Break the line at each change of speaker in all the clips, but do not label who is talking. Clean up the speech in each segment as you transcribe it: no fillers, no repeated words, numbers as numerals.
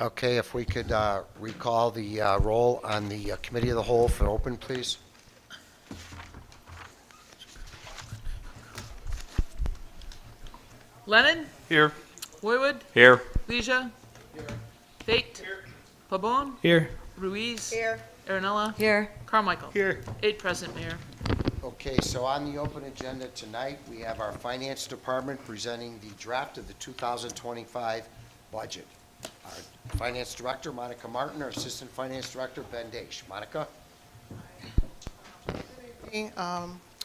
Okay, if we could recall the roll on the Committee of the Whole for open, please.
Lennon,
Here.
Woywood,
Here.
Leisha, Fate, Pabon,
Here.
Ruiz,
Here.
Aaronella,
Here.
Carmichael.
Here.
8 present, Mayor.
Okay, so on the open agenda tonight, we have our Finance Department presenting the draft of the 2025 budget. Our Finance Director, Monica Martin, our Assistant Finance Director, Ben Daish. Monica?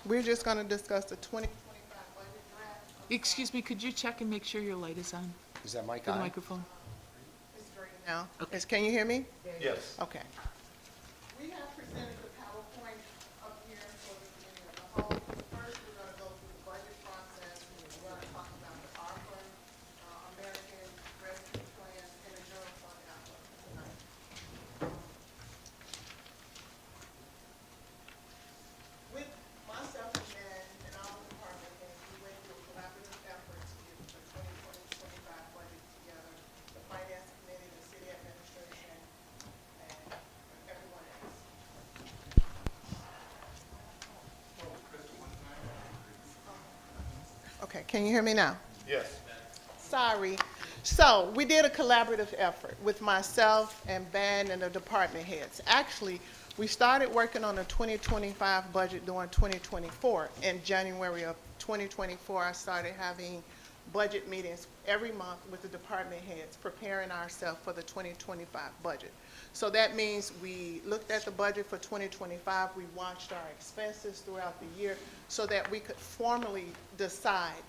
We're just going to discuss the 2025 budget draft.
Excuse me, could you check and make sure your light is on
Is that mic
for the
on?
microphone?
It's great now.
Okay.
Can you hear me?
Yes.
Okay. We have presented the PowerPoint up here for the committee of the whole. First, we're going to go through the budget process. We're going to talk about the ARPA, American Rescue Plan, and the general fund outlook tonight. With myself and Ben and all the department heads, we went through a collaborative effort to get the 2025 budget together. The finance committee, the city administration, and everyone else. Okay, can you hear me now?
Yes.
Sorry. So we did a collaborative effort with myself and Ben and the department heads. Actually, we started working on the 2025 budget during 2024. In January of 2024, I started having budget meetings every month with the department heads, preparing ourselves for the 2025 budget. So that means we looked at the budget for 2025, we watched our expenses throughout the year so that we could formally decide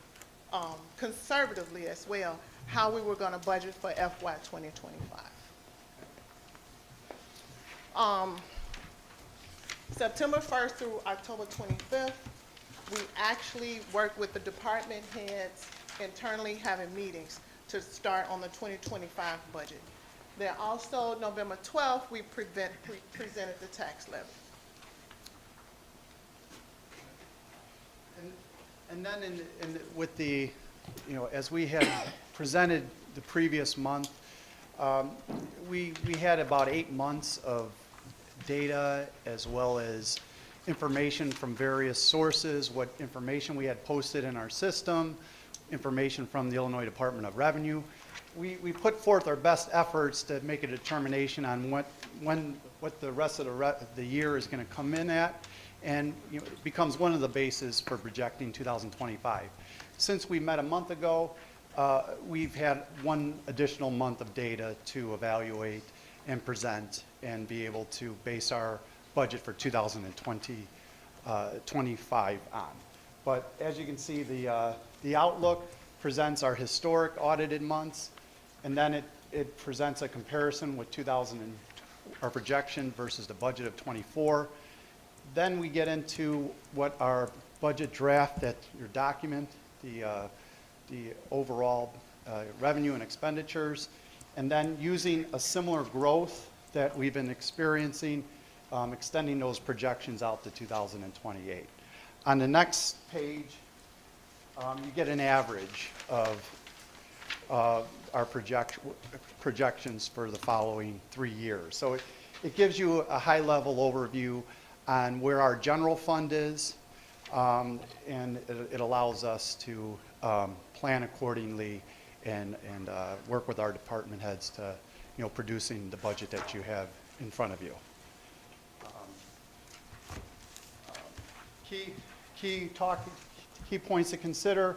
conservatively as well, how we were going to budget for FY 2025. September 1st through October 25th, we actually worked with the department heads internally having meetings to start on the 2025 budget. Then also, November 12th, we presented the tax levy.
And then with the, as we had presented the previous month, we had about 8 months of data as well as information from various sources, what information we had posted in our system, information from the Illinois Department of Revenue. We put forth our best efforts to make a determination on what the rest of the year is going to come in at, and it becomes one of the bases for projecting 2025. Since we met a month ago, we've had one additional month of data to evaluate and present and be able to base our budget for 2025 on. But as you can see, the outlook presents our historic audited months, and then it presents a comparison with our projection versus the budget of 24. Then we get into what our budget draft, that your document, the overall revenue and expenditures, and then using a similar growth that we've been experiencing, extending those projections out to 2028. On the next page, you get an average of our projections for the following 3 years. So it gives you a high-level overview on where our general fund is, and it allows us to plan accordingly and work with our department heads to, producing the budget that you have in front of you. Key points to consider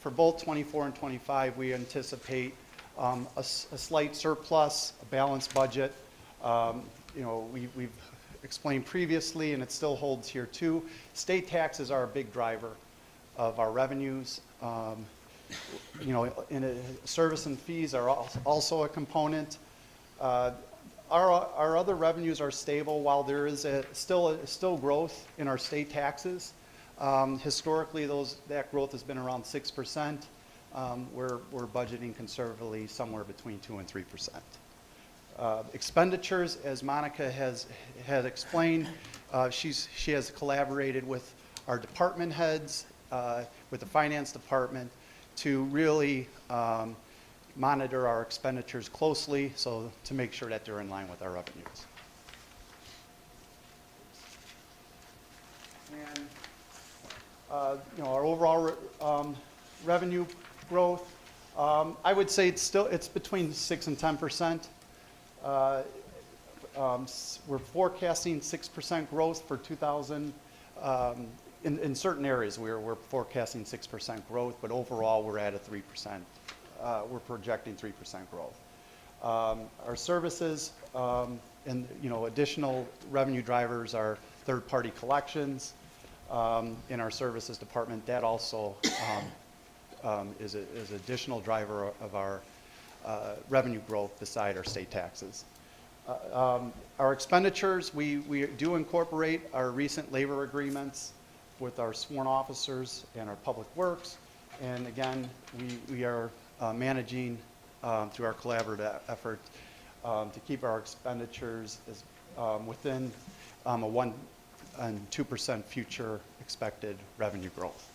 for both 24 and 25. We anticipate a slight surplus, a balanced budget. We've explained previously, and it still holds here too. State taxes are a big driver of our revenues. Service and fees are also a component. Our other revenues are stable, while there is still growth in our state taxes. Historically, that growth has been around 6%. We're budgeting conservatively somewhere between 2 and 3%. Expenditures, as Monica has explained, she has collaborated with our department heads, with the finance department, to really monitor our expenditures closely so to make sure that they're in line with our revenues. And our overall revenue growth, I would say it's between 6 and 10%. We're forecasting 6% growth for 2000. In certain areas, we're forecasting 6% growth, but overall, we're at a 3%. We're projecting 3% growth. Our services and additional revenue drivers are third-party collections in our services department. That also is additional driver of our revenue growth beside our state taxes. Our expenditures, we do incorporate our recent labor agreements with our sworn officers and our public works. And again, we are managing through our collaborative effort to keep our expenditures as, within a 1% and 2% future expected revenue growth.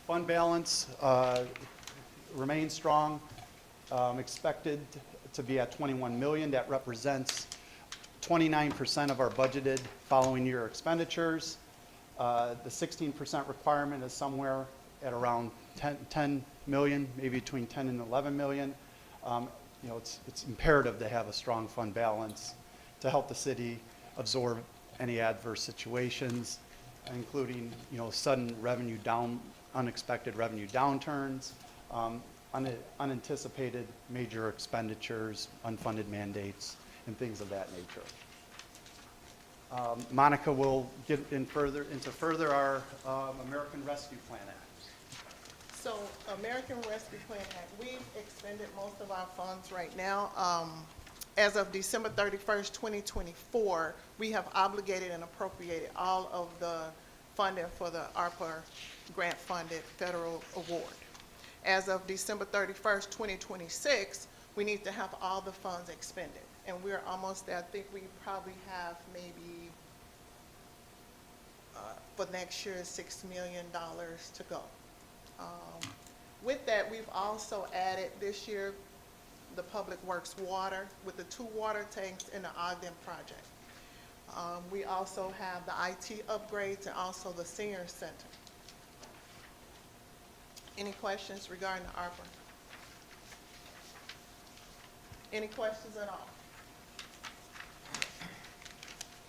Fund balance remains strong, expected to be at $21 million. That represents 29% of our budgeted following year expenditures. The 16% requirement is somewhere at around 10 million, maybe between 10 and 11 million. It's imperative to have a strong fund balance to help the city absorb any adverse situations, including sudden unexpected revenue downturns, unanticipated major expenditures, unfunded mandates, and things of that nature. Monica will get into further our American Rescue Plan Act.
So American Rescue Plan Act, we've expended most of our funds right now. As of December 31st, 2024, we have obligated and appropriated all of the funding for the ARPA grant-funded federal award. As of December 31st, 2026, we need to have all the funds expended. And we're almost there. I think we probably have maybe, for next year, $6 million to go. With that, we've also added this year the Public Works water with the 2 water tanks in the Ogden project. We also have the IT upgrades and also the senior center. Any questions regarding the ARPA? Any questions at all?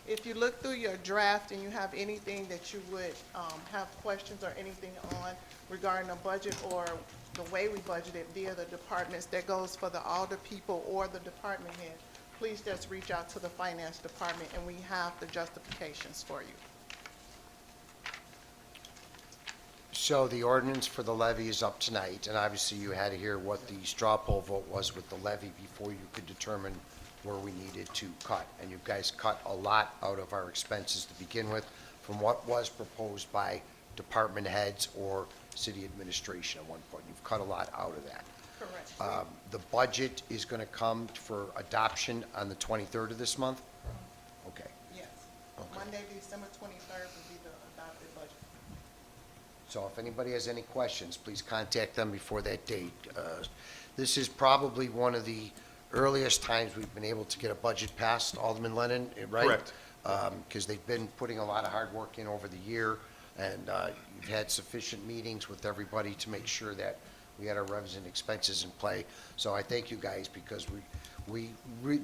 If you look through your draft and you have anything that you would have questions or anything on regarding the budget or the way we budgeted via the departments, that goes for all the people or the department head, please just reach out to the finance department and we have the justifications for you.
So the ordinance for the levy is up tonight, and obviously you had to hear what the straw poll vote was with the levy before you could determine where we needed to cut. And you guys cut a lot out of our expenses to begin with from what was proposed by department heads or city administration at one point. You've cut a lot out of that.
Correct.
The budget is going to come for adoption on the 23rd of this month? Okay.
Yes.
Okay.
Monday, December 23rd will be the adopted budget.
So if anybody has any questions, please contact them before that date. This is probably one of the earliest times we've been able to get a budget passed, Alderman Lennon, right?
Correct.
Because they've been putting a lot of hard work in over the year, and you've had sufficient meetings with everybody to make sure that we had our revenues and expenses in play. So I thank you guys, because we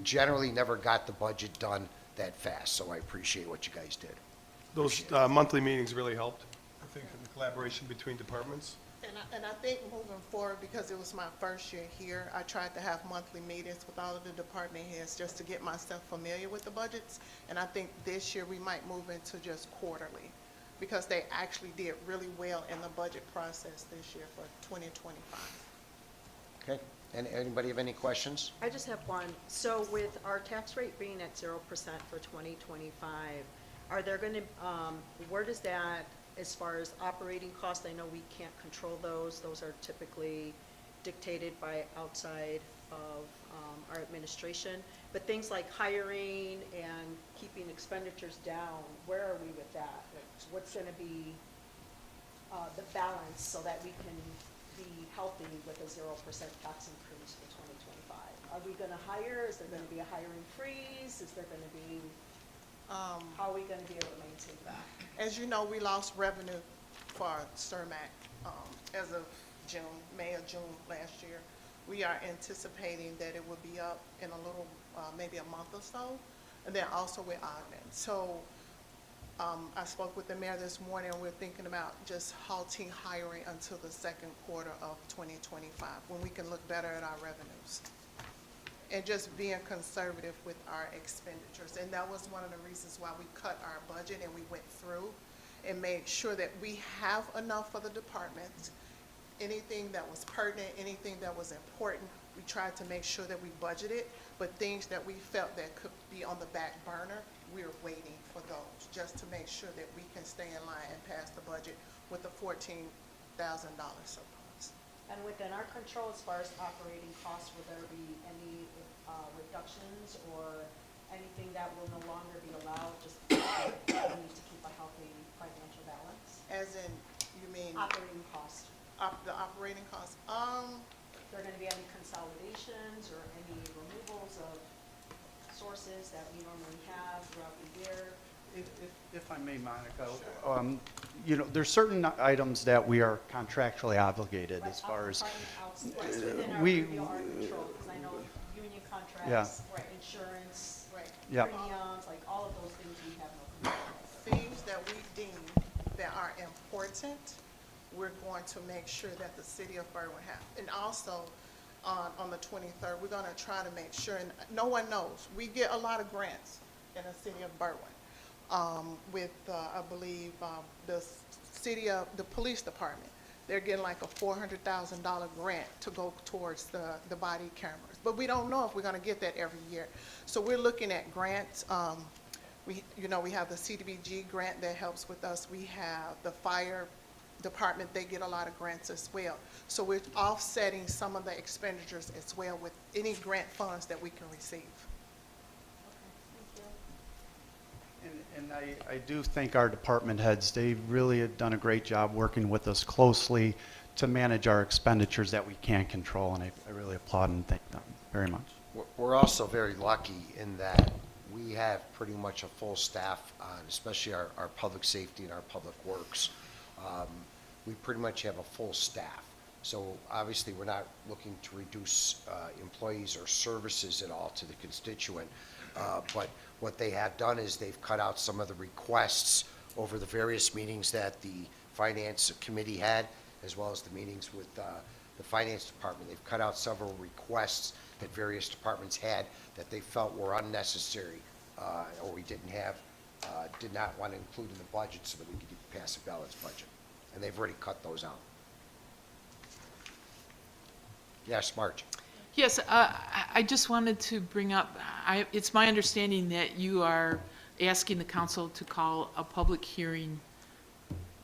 generally never got the budget done that fast, so I appreciate what you guys did.
Those monthly meetings really helped, I think, in the collaboration between departments.
And I think moving forward, because it was my first year here, I tried to have monthly meetings with all of the department heads just to get myself familiar with the budgets. And I think this year we might move into just quarterly, because they actually did really well in the budget process this year for 2025.
Okay, and anybody have any questions?
I just have one. So with our tax rate being at 0% for 2025, are there going to, where does that, as far as operating costs, I know we can't control those. Those are typically dictated by outside of our administration. But things like hiring and keeping expenditures down, where are we with that? What's going to be the balance so that we can be healthy with a 0% tax increase for 2025? Are we gonna hire? Is there gonna be a hiring freeze? Is there gonna be, how are we gonna be able to maintain that?
As you know, we lost revenue for CERMAC as of May or June last year. We are anticipating that it will be up in a little, maybe a month or so, and then also with Ogden. So I spoke with the mayor this morning, and we're thinking about just halting hiring until the second quarter of 2025, when we can look better at our revenues. And just being conservative with our expenditures. And that was one of the reasons why we cut our budget and we went through and made sure that we have enough for the departments. Anything that was pertinent, anything that was important, we tried to make sure that we budgeted, but things that we felt that could be on the back burner, we're waiting for those, just to make sure that we can stay in line and pass the budget with the $14,000 surplus.
And within our control, as far as operating costs, will there be any reductions or anything that will no longer be allowed, just we need to keep a healthy financial balance?
As in, you mean
Operating costs.
the operating costs?
Are there gonna be any consolidations or any removals of sources that we normally have throughout the year?
If I may, Monica, you know, there's certain items that we are contractually obligated as far as,
Within our
we-
control, because I know union contracts,
Yeah.
right, insurance,
Right.
yeah.
premiums, like all of those things we have no control over.
Things that we deem that are important, we're going to make sure that the city of Berwyn have. And also, on the 23rd, we're gonna try to make sure, and no one knows, we get a lot of grants in the city of Berwyn. With, I believe, the police department, they're getting like a $400,000 grant to go towards the body cameras. But we don't know if we're gonna get that every year. So we're looking at grants. We have the CDBG grant that helps with us. We have the fire department, they get a lot of grants as well. So we're offsetting some of the expenditures as well with any grant funds that we can receive.
And I do think our department heads, they really have done a great job working with us closely to manage our expenditures that we can't control, and I really applaud and thank them very much.
We're also very lucky in that we have pretty much a full staff on, especially our public safety and our public works. We pretty much have a full staff. So obviously, we're not looking to reduce employees or services at all to the constituent. But what they have done is they've cut out some of the requests over the various meetings that the finance committee had, as well as the meetings with the finance department. They've cut out several requests that various departments had that they felt were unnecessary or we did not want to include in the budget so that we could pass a balanced budget. And they've already cut those out. Yes, Marge?
Yes, I just wanted to bring up, it's my understanding that you are asking the council to call a public hearing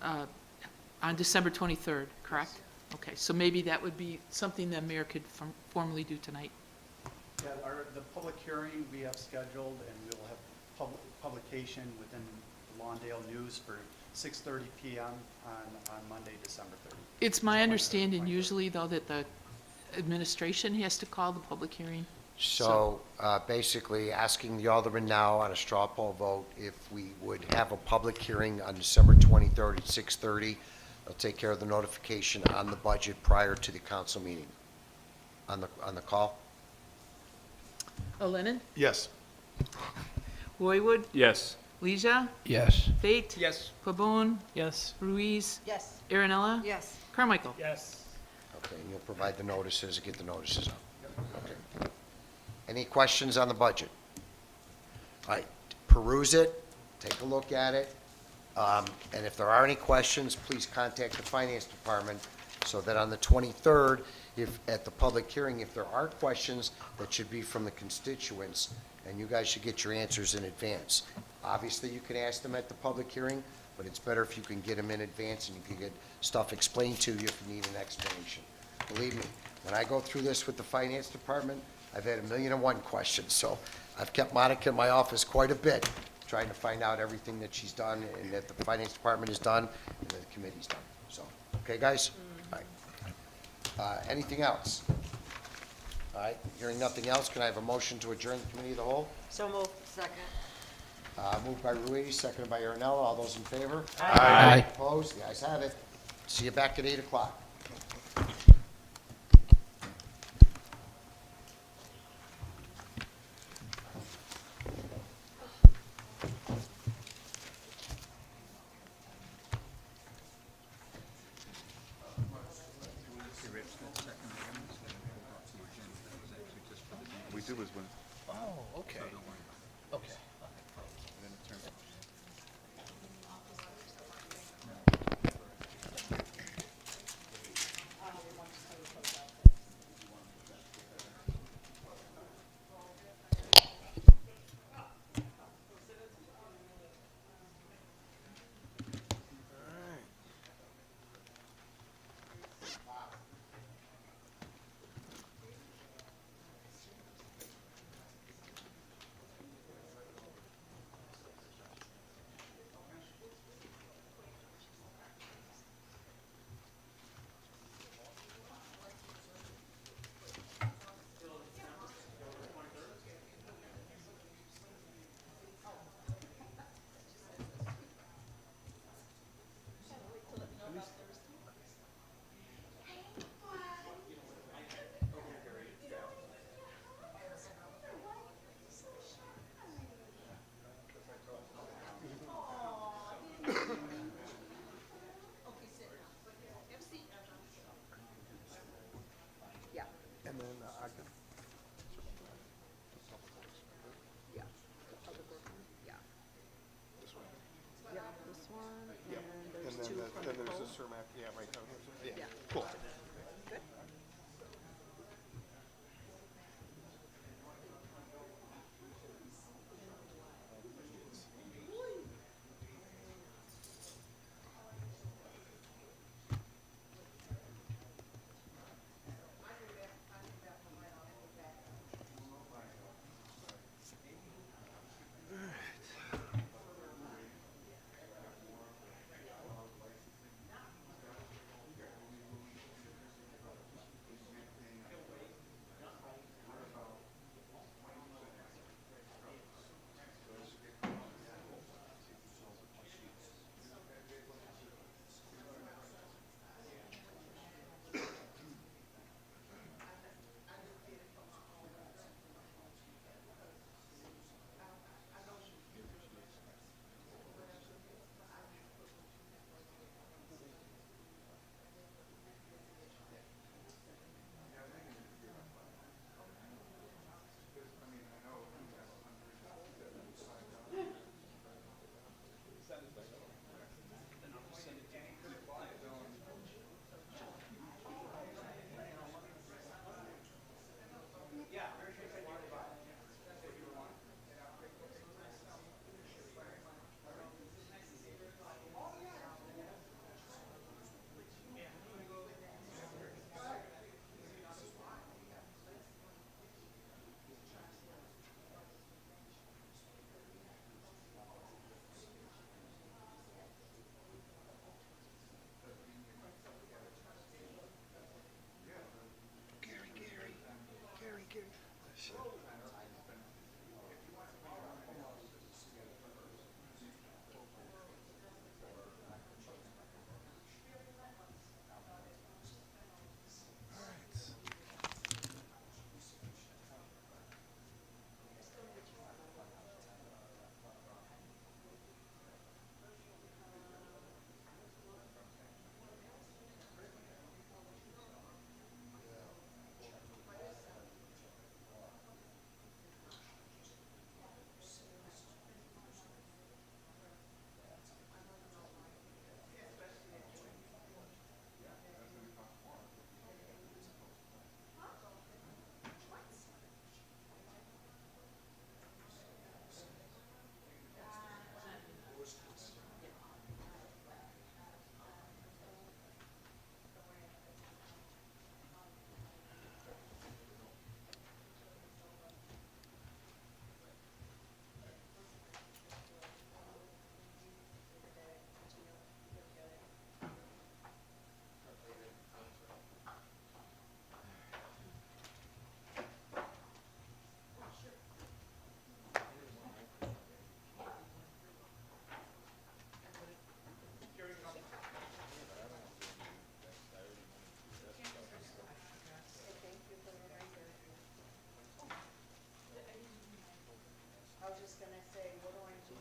on December 23rd, correct? Okay, so maybe that would be something the mayor could formally do tonight.
Yeah, the public hearing we have scheduled, and we'll have publication within the Lawndale News for 6:30 p.m. on Monday, December 30th.
It's my understanding usually, though, that the administration has to call the public hearing.
So basically, asking the alderman now on a straw poll vote if we would have a public hearing on December 23rd at 6:30. They'll take care of the notification on the budget prior to the council meeting. On the call?
Olenin?
Yes.
Roywood?
Yes.
Leisure?
Yes.
Fate?
Yes.
Pabon?
Yes.
Ruiz?
Yes.
Aaronella?
Yes.
Carmichael?
Yes.
Okay, and you'll provide the notices, get the notices up. Okay. Any questions on the budget? All right, peruse it, take a look at it, and if there are any questions, please contact the finance department so that on the 23rd, if, at the public hearing, if there are questions that should be from the constituents, and you guys should get your answers in advance. Obviously, you can ask them at the public hearing, but it's better if you can get them in advance and you can get stuff explained to you if you need an explanation. Believe me, when I go through this with the finance department, I've had 1,000,001 questions, so I've kept Monica in my office quite a bit, trying to find out everything that she's done and that the finance department has done and that the committee's done. So, okay, guys? All right. Anything else? All right, hearing nothing else, can I have a motion to adjourn the committee of the whole?
So moved. Second.
Moved by Ruiz, seconded by Aaronella. All those in favor?
Aye.
Opposed? The ayes have it. See you back at 8 o'clock.
We do is when.
Oh, okay. Okay.
Yeah,
And then I can.
yeah. Public works, yeah. This one? Yeah, this one, and there's two from
Then there's
Nicole.
a Cermak, yeah, right down here.
Yeah.
Cool.
Good.
just gonna say, what do I do?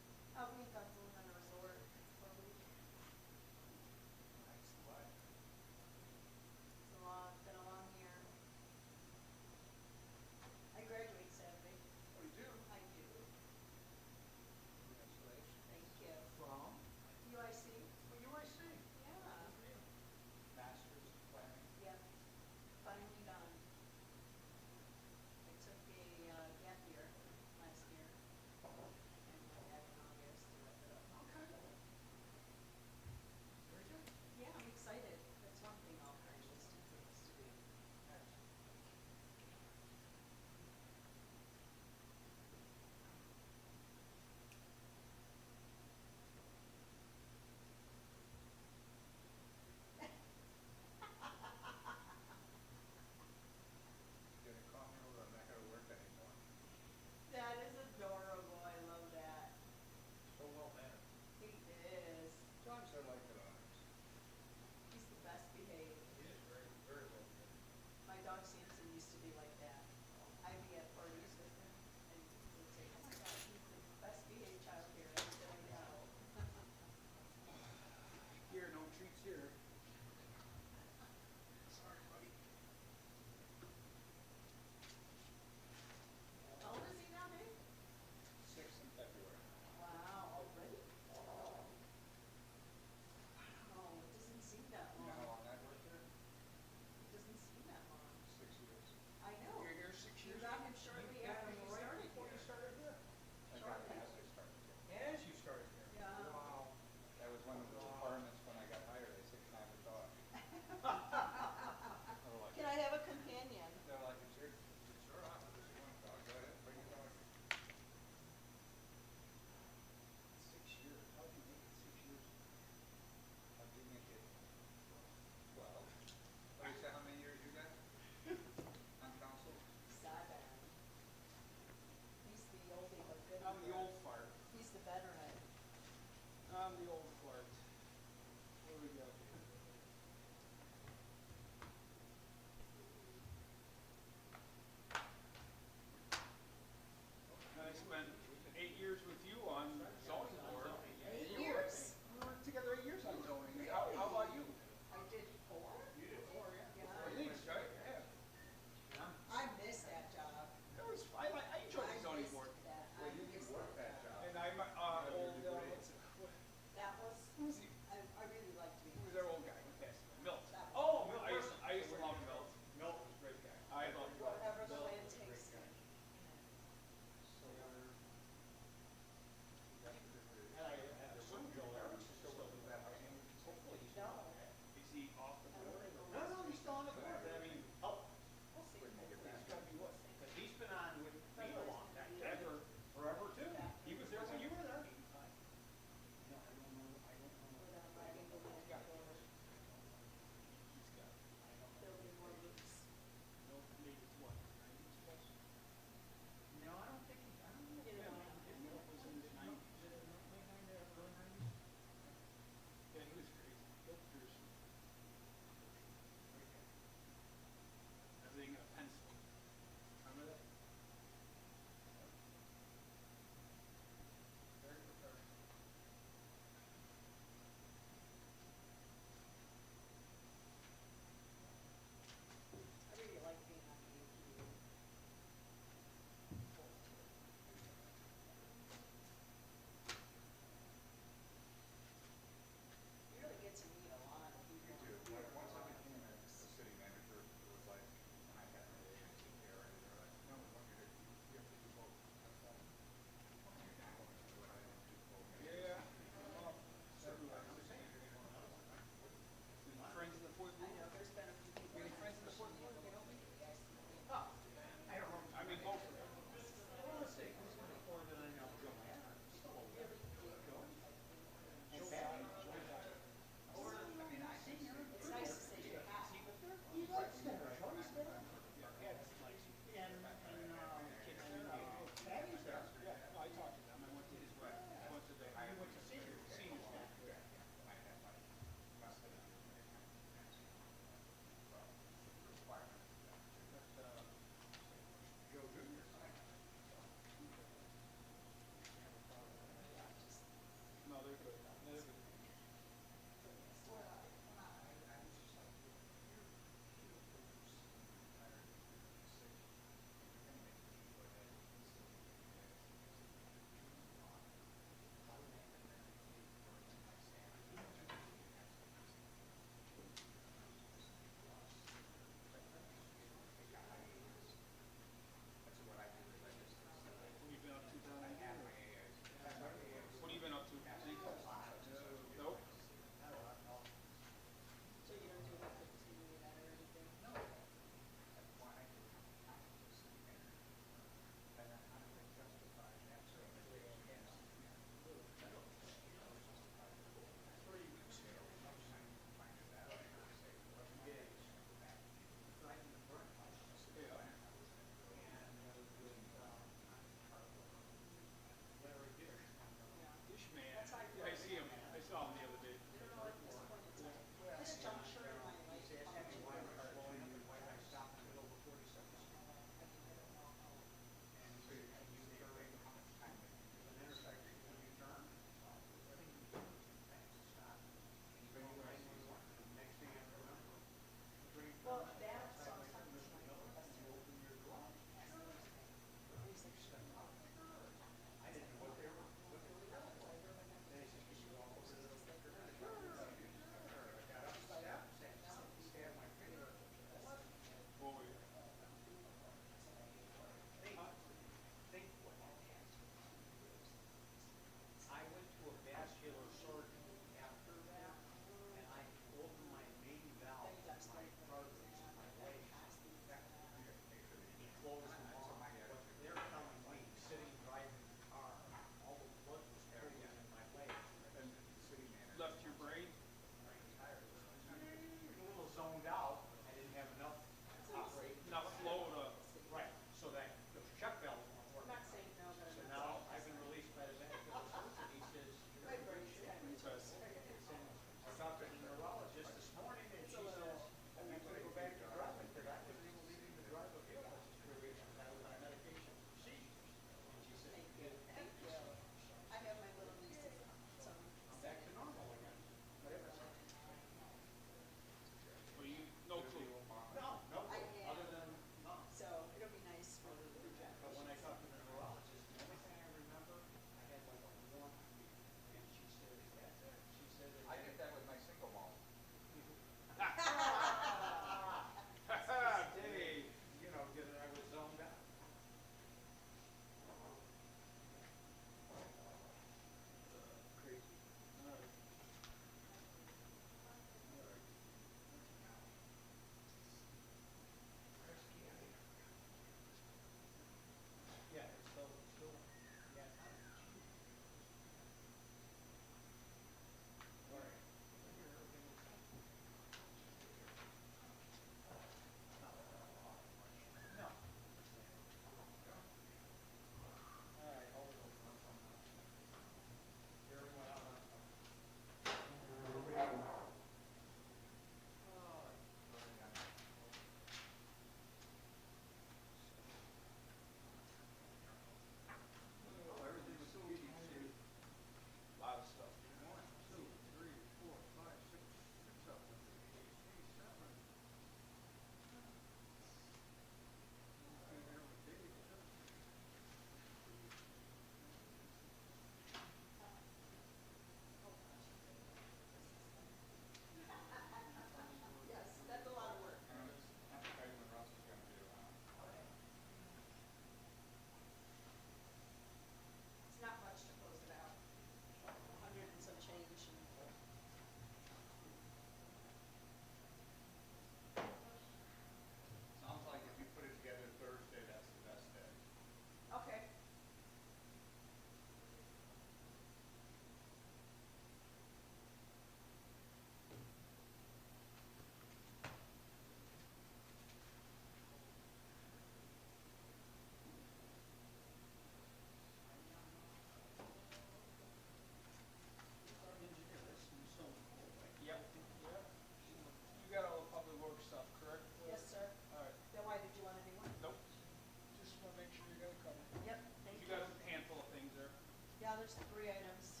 first three items.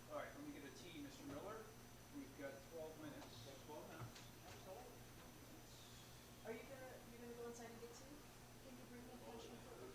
All right, let me get a T, Mr. Miller. We've got 12 minutes. 12 minutes.
Are you gonna go inside and get tea? Can you bring me passion fruit?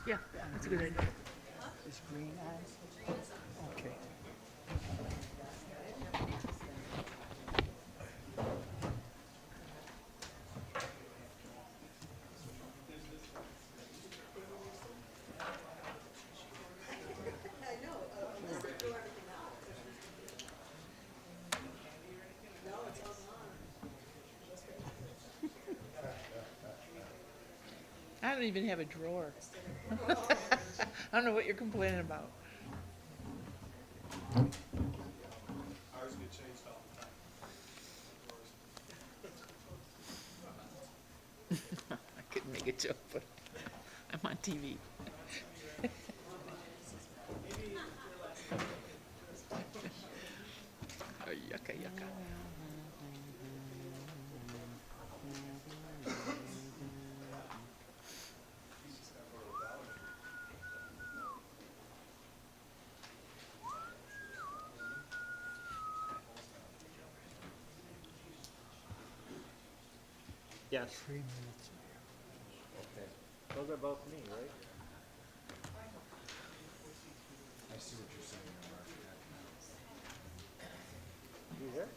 Yeah, that's a good idea. I don't even have a drawer. I don't know what you're complaining about.
Ours get changed all the time.
I couldn't make a joke, but I'm on TV. Oh, yucca, yucca.
Yes. Those are both me, right?
I see what you're saying.
You here?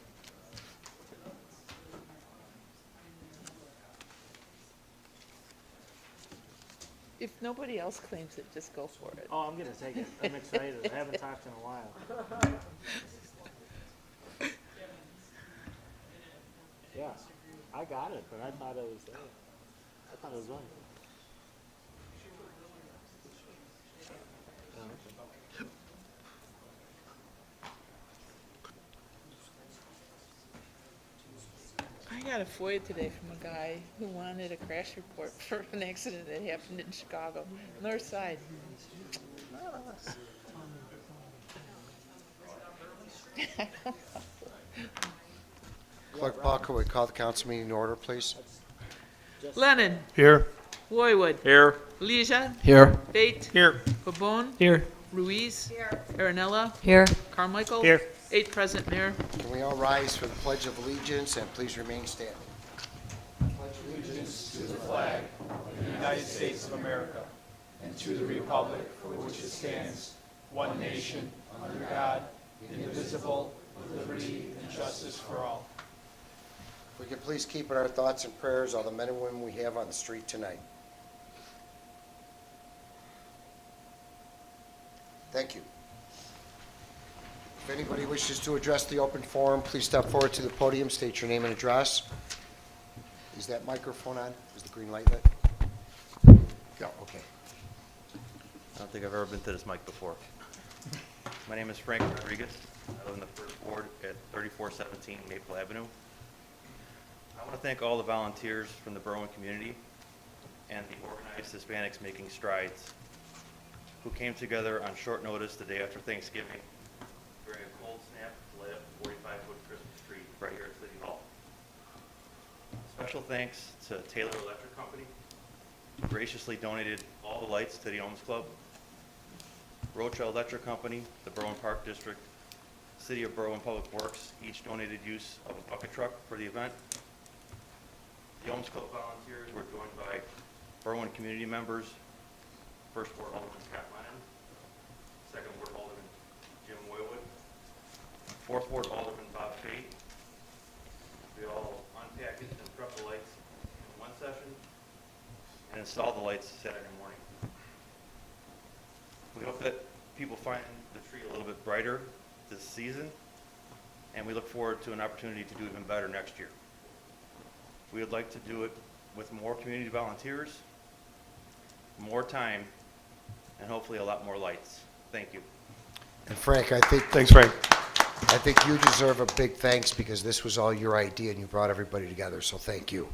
If nobody else claims it, just go for it.
Oh, I'm gonna take it. I'm excited. I haven't talked in a while. Yeah, I got it, but I thought it was there. I thought it was right. Oh, okay.
I got a FOIA today from a guy who wanted a crash report for an accident that happened in Chicago, north side.
Clerk Paul, can we call the council meeting to order, please?
Lennon,
Here.
Roywood,
Here.
Leisha,
Here.
Bate,
Here.
Pabon,
Here.
Ruiz, Aaronella,
Here.
Carmichael.
Here.
8 present, Mayor.
Can we all rise for the Pledge of Allegiance and please remain standing?
United States of America, and to the republic for which it stands, one nation, under God, indivisible, with liberty and justice for all.
If we could please keep in our thoughts and prayers all the men and women we have on the street tonight. Thank you. If anybody wishes to address the open forum, please step forward to the podium, state your name and address. Is that microphone on? Is the green light lit? Yeah, okay.
I don't think I've ever been to this mic before. My name is Frank Rodriguez. I live in the first ward at 3417 Maple Avenue. I want to thank all the volunteers from the Berwyn community and the organized Hispanics Making Strides who came together on short notice the day after Thanksgiving during a cold snap to light up a 45-foot Christmas tree right here at City Hall. Special thanks to Taylor Electric Company, who graciously donated all the lights to the Ohms Club, Rocha Electric Company, the Berwyn Park District, City of Berwyn Public Works, each donated use of a bucket truck for the event. The Ohms Club volunteers were joined by Berwyn community members, First Ward Alderman Scott Lennon, Second Ward Alderman Jim Woywood, Fourth Ward Alderman Bob Fate. We all unpackaged and prepped the lights in one session and installed the lights Saturday morning. We hope that people find the tree a little bit brighter this season, and we look forward to an opportunity to do even better next year. We would like to do it with more community volunteers, more time, and hopefully a lot more lights. Thank you.
And Frank,
Thanks, Frank.
I think you deserve a big thanks because this was all your idea and you brought everybody together, so thank you.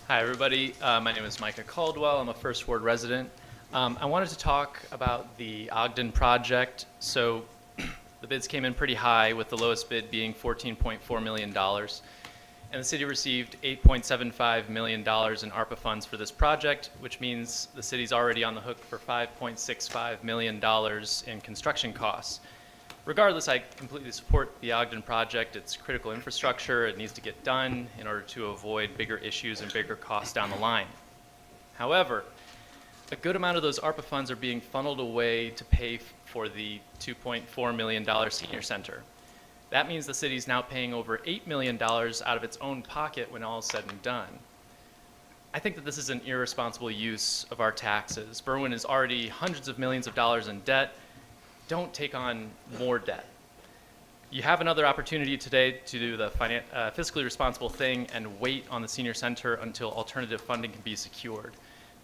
Hi, everybody. My name is Micah Caldwell. I'm a First Ward resident. I wanted to talk about the Ogden project. So the bids came in pretty high, with the lowest bid being $14.4 million. and the city received $8.75 million in ARPA funds for this project, which means the city's already on the hook for $5.65 million in construction costs. Regardless, I completely support the Ogden project. It's critical infrastructure. It needs to get done in order to avoid bigger issues and bigger costs down the line. However, a good amount of those ARPA funds are being funneled away to pay for the $2.4 million senior center. That means the city's now paying over $8 million out of its own pocket when all is said and done. I think that this is an irresponsible use of our taxes. Berwyn is already hundreds of millions of dollars in debt. Don't take on more debt. You have another opportunity today to do the fiscally responsible thing and wait on the senior center until alternative funding can be secured.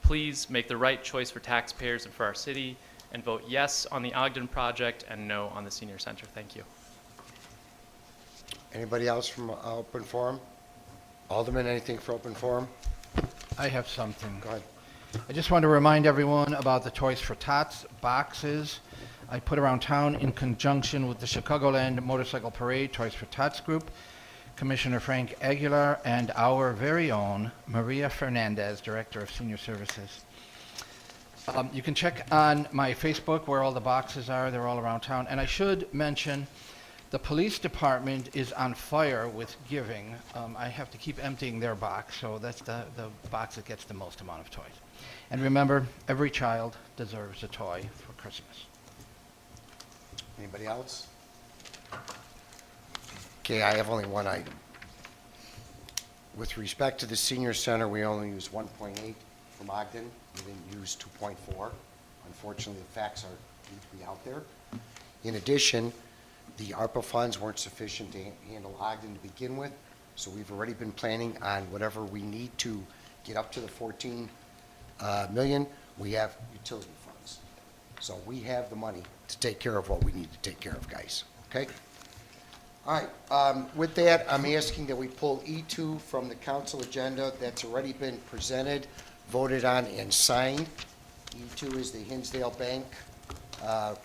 Please make the right choice for taxpayers and for our city and vote yes on the Ogden project and no on the senior center. Thank you.
Anybody else from open forum? Alderman, anything for open forum?
I have something.
Go ahead.
I just want to remind everyone about the Toys for Tots boxes I put around town in conjunction with the Chicagoland Motorcycle Parade Toys for Tots group, Commissioner Frank Aguilar, and our very own Maria Fernandez, Director of Senior Services. You can check on my Facebook where all the boxes are. They're all around town. And I should mention the police department is on fire with giving. I have to keep emptying their box, so that's the box that gets the most amount of toys. And remember, every child deserves a toy for Christmas.
Anybody else? Okay, I have only one item. With respect to the senior center, we only used 1.8 from Ogden. We didn't use 2.4. Unfortunately, the facts need to be out there. In addition, the ARPA funds weren't sufficient to handle Ogden to begin with, so we've already been planning on whatever we need to get up to the 14 million. We have utility funds. So we have the money to take care of what we need to take care of, guys, okay? All right, with that, I'm asking that we pull E2 from the council agenda. That's already been presented, voted on, and signed. E2 is the Hinsdale Bank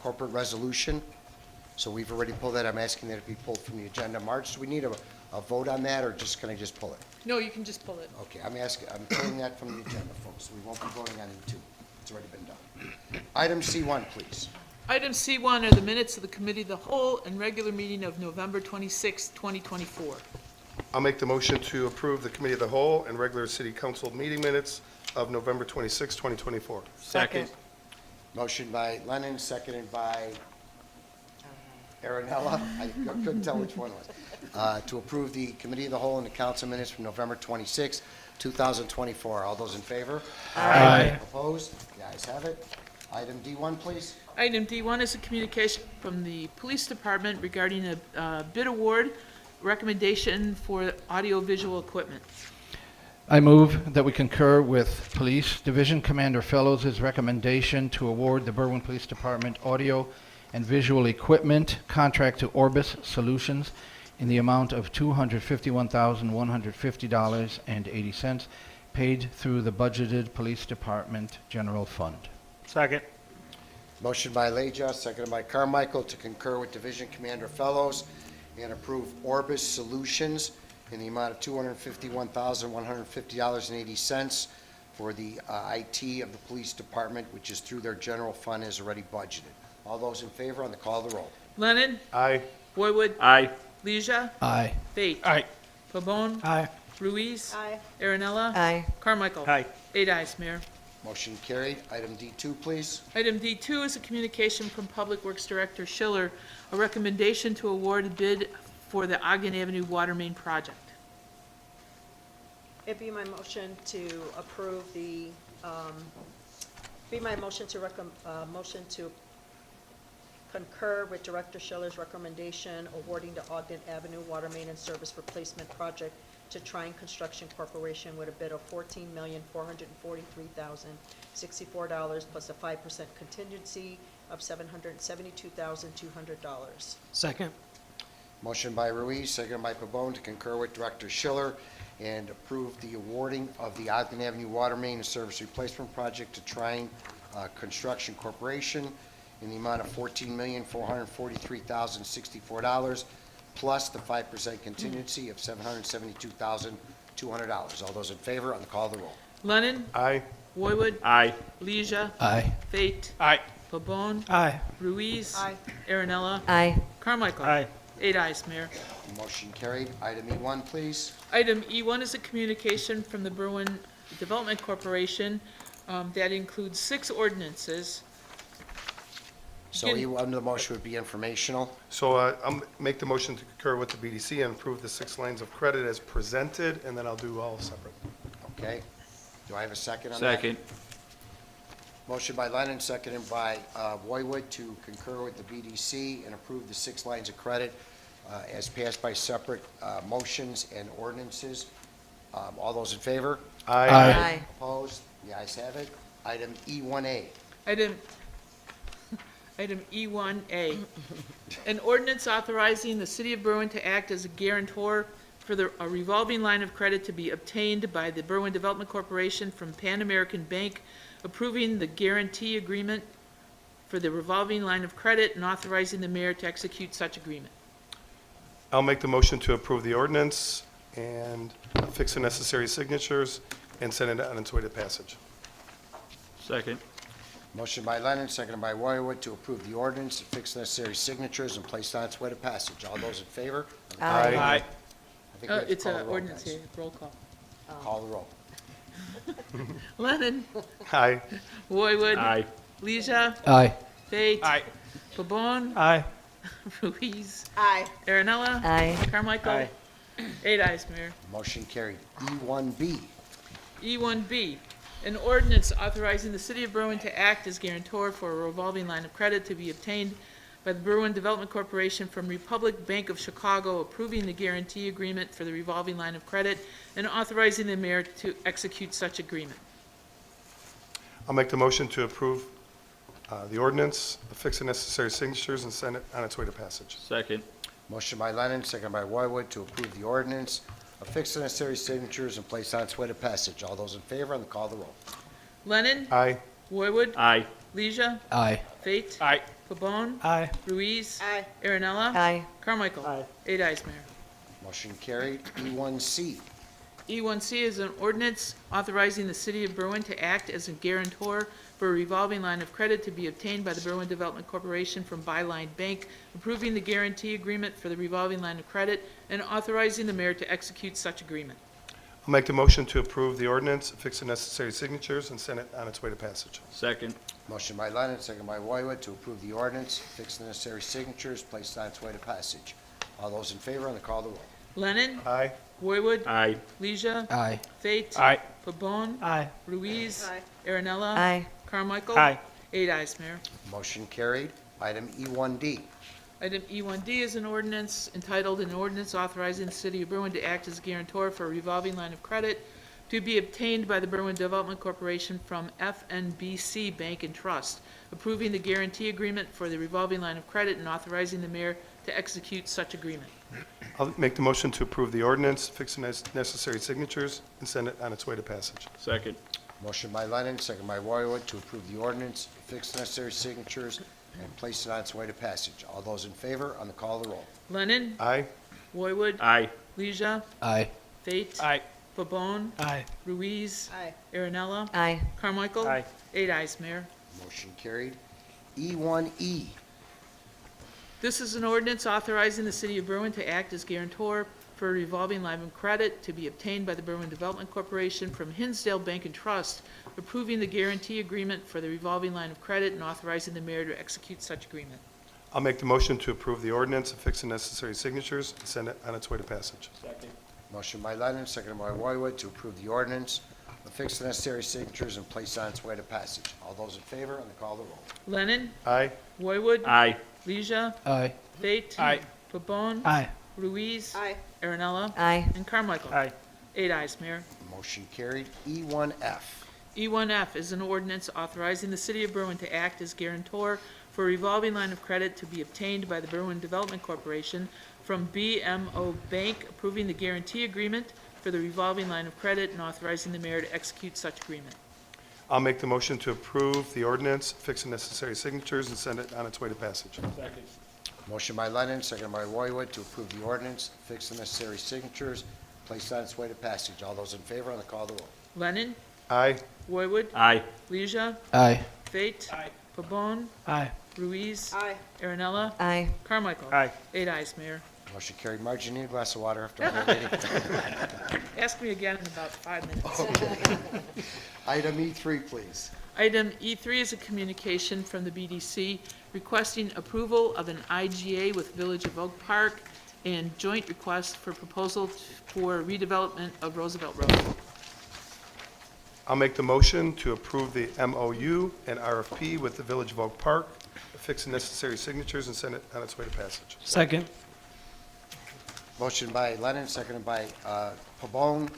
corporate resolution. So we've already pulled that. I'm asking that it be pulled from the agenda. March, do we need a vote on that, or just can I just pull it?
No, you can just pull it.
Okay, I'm pulling that from the agenda, folks. We won't be voting on E2. It's already been done. Item C1, please.
Item C1 are the minutes of the Committee of the Whole and regular meeting of November 26, 2024.
I'll make the motion to approve the Committee of the Whole and regular City Council meeting minutes of November 26, 2024.
Second.
Motion by Lennon, seconded by Aaronella. I couldn't tell which one was. To approve the Committee of the Whole and the council minutes from November 26, 2024. All those in favor?
Aye.
Opposed? The ayes have it. Item D1, please.
Item D1 is a communication from the Police Department regarding a bid award recommendation for audiovisual equipment.
I move that we concur with Police Division Commander Fellows' recommendation to award the Berwyn Police Department audio and visual equipment contract to Orbis Solutions in the amount of $251,150.80, paid through the budgeted Police Department General Fund.
Second.
Motion by Leja, seconded by Carmichael, to concur with Division Commander Fellows and approve Orbis Solutions in the amount of $251,150.80 for the IT of the Police Department, which is through their general fund, as already budgeted. All those in favor on the call of the roll.
Lennon?
Aye.
Boywood?
Aye.
Leisure?
Aye.
Fate?
Aye.
Pabon?
Aye.
Ruiz?
Aye.
Aaronella?
Aye.
Carmichael?
Aye.
8 ayes, Mayor.
Motion carried. Item D2, please.
Item D2 is a communication from Public Works Director Schiller, a recommendation to award a bid for the Ogden Avenue Water Main Project.
It'd be my motion to approve the, motion to concur with Director Schiller's recommendation awarding the Ogden Avenue Water Main and Service Replacement Project to Trine Construction Corporation with a bid of $14,443,064 plus a 5% contingency of $772,200.
Second.
Motion by Ruiz, seconded by Pabon, to concur with Director Schiller and approve the awarding of the Ogden Avenue Water Main and Service Replacement Project to Trine Construction Corporation in the amount of $14,443,064 plus the 5% contingency of $772,200. All those in favor on the call of the roll.
Lennon?
Aye.
Roywood?
Aye.
Leisure?
Aye.
Fate?
Aye.
Pabon?
Aye.
Ruiz?
Aye.
Aaronella?
Aye.
Carmichael?
Aye.
8 ayes, Mayor.
Motion carried. Item E1, please.
Item E1 is a communication from the Berwyn Development Corporation that includes 6 ordinances.
So E1, the motion would be informational.
So I'll make the motion to concur with the BDC and approve the 6 lines of credit as presented, and then I'll do all separate.
Okay. Do I have a second on that?
Second.
Motion by Lennon, seconded by Roywood to concur with the BDC and approve the 6 lines of credit as passed by separate motions and ordinances. All those in favor?
Aye.
Opposed? The ayes have it. Item E1A.
Item E1A, an ordinance authorizing the City of Berwyn to act as a guarantor for a revolving line of credit to be obtained by the Berwyn Development Corporation from Pan American Bank, approving the guarantee agreement for the revolving line of credit and authorizing the mayor to execute such agreement.
I'll make the motion to approve the ordinance and fix the necessary signatures and send it on its way to passage.
Second.
Motion by Lennon, seconded by Roywood to approve the ordinance, fix necessary signatures, and place on its way to passage. All those in favor?
Aye.
I think we have to
It's
call
an
the roll,
ordinance
guys.
here, roll call.
Call the roll.
Lennon,
Aye.
Roywood.
Aye.
Leisure,
Aye.
Fate.
Aye.
Pabon,
Aye.
Ruiz,
Aye.
Aaronella.
Aye.
Carmichael.
Aye.
8 ayes, Mayor.
Motion carried. E1B.
E1B, an ordinance authorizing the City of Berwyn to act as guarantor for a revolving line of credit to be obtained by the Berwyn Development Corporation from Republic Bank of Chicago, approving the guarantee agreement for the revolving line of credit and authorizing the mayor to execute such agreement.
I'll make the motion to approve the ordinance, fix the necessary signatures, and send it on its way to passage.
Second.
Motion by Lennon, seconded by Roywood to approve the ordinance, affix the necessary signatures, and place on its way to passage. All those in favor on the call of the roll.
Lennon,
Aye.
Roywood,
Aye.
Leisure,
Aye.
Fate,
Aye.
Pabon,
Aye.
Ruiz,
Aye.
Aaronella.
Aye.
Carmichael.
Aye.
8 ayes, Mayor.
Motion carried. E1C.
E1C is an ordinance authorizing the City of Berwyn to act as a guarantor for a revolving line of credit to be obtained by the Berwyn Development Corporation from Byline Bank, approving the guarantee agreement for the revolving line of credit, and authorizing the mayor to execute such agreement.
I'll make the motion to approve the ordinance, fix the necessary signatures, and send it on its way to passage.
Second.
Motion by Lennon, seconded by Roywood to approve the ordinance, fix the necessary signatures, place on its way to passage. All those in favor on the call of the roll.
Lennon,
Aye.
Roywood,
Aye.
Leisure,
Aye.
Fate,
Aye.
Pabon,
Aye.
Ruiz,
Aye.
Aaronella.
Aye.
Carmichael.
Aye.
8 ayes, Mayor.
Motion carried. Item E1D.
Item E1D is an ordinance entitled, an ordinance authorizing the City of Berwyn to act as guarantor for a revolving line of credit to be obtained by the Berwyn Development Corporation from FNBC Bank and Trust, approving the guarantee agreement for the revolving line of credit and authorizing the mayor to execute such agreement.
I'll make the motion to approve the ordinance, fix the necessary signatures, and send it on its way to passage.
Second.
Motion by Lennon, seconded by Roywood to approve the ordinance, fix the necessary signatures, and place it on its way to passage. All those in favor on the call of the roll.
Lennon,
Aye.
Roywood,
Aye.
Leisure,
Aye.
Fate,
Aye.
Pabon,
Aye.
Ruiz,
Aye.
Aaronella,
Aye.
Carmichael.
Aye.
8 ayes, Mayor.
Motion carried. E1E.
This is an ordinance authorizing the City of Berwyn to act as guarantor for a revolving line of credit to be obtained by the Berwyn Development Corporation from Hinsdale Bank and Trust, approving the guarantee agreement for the revolving line of credit and authorizing the mayor to execute such agreement.
I'll make the motion to approve the ordinance, fix the necessary signatures, and send it on its way to passage.
Second.
Motion by Lennon, seconded by Roywood to approve the ordinance, affix the necessary signatures, and place on its way to passage. All those in favor on the call of the roll.
Lennon,
Aye.
Roywood,
Aye.
Leisure,
Aye.
Fate.
Aye.
Pabon.
Aye.
Ruiz.
Aye.
Aaronella.
Aye.
And Carmichael.
Aye.
8 ayes, Mayor.
Motion carried. E1F.
E1F is an ordinance authorizing the City of Berwyn to act as guarantor for a revolving line of credit to be obtained by the Berwyn Development Corporation from BMO Bank, approving the guarantee agreement for the revolving line of credit and authorizing the mayor to execute such agreement.
I'll make the motion to approve the ordinance, fix the necessary signatures, and send it on its way to passage.
Second.
Motion by Lennon, seconded by Roywood to approve the ordinance, fix the necessary signatures, place on its way to passage. All those in favor on the call of the roll.
Lennon?
Aye.
Roywood?
Aye.
Leisure?
Aye.
Fate?
Aye.
Pabon?
Aye.
Ruiz?
Aye.
Aaronella?
Aye.
Carmichael?
Aye.
8 ayes, Mayor.
Motion carried. Margie, need a glass of water after our meeting?
Ask me again in about 5 minutes.
Item E3, please.
Item E3 is a communication from the BDC requesting approval of an IGA with Village of Oak Park and joint request for proposal for redevelopment of Roosevelt Road.
I'll make the motion to approve the MOU and RFP with the Village of Oak Park, affix the necessary signatures, and send it on its way to passage.
Second.
Motion by Lennon, seconded by Pabon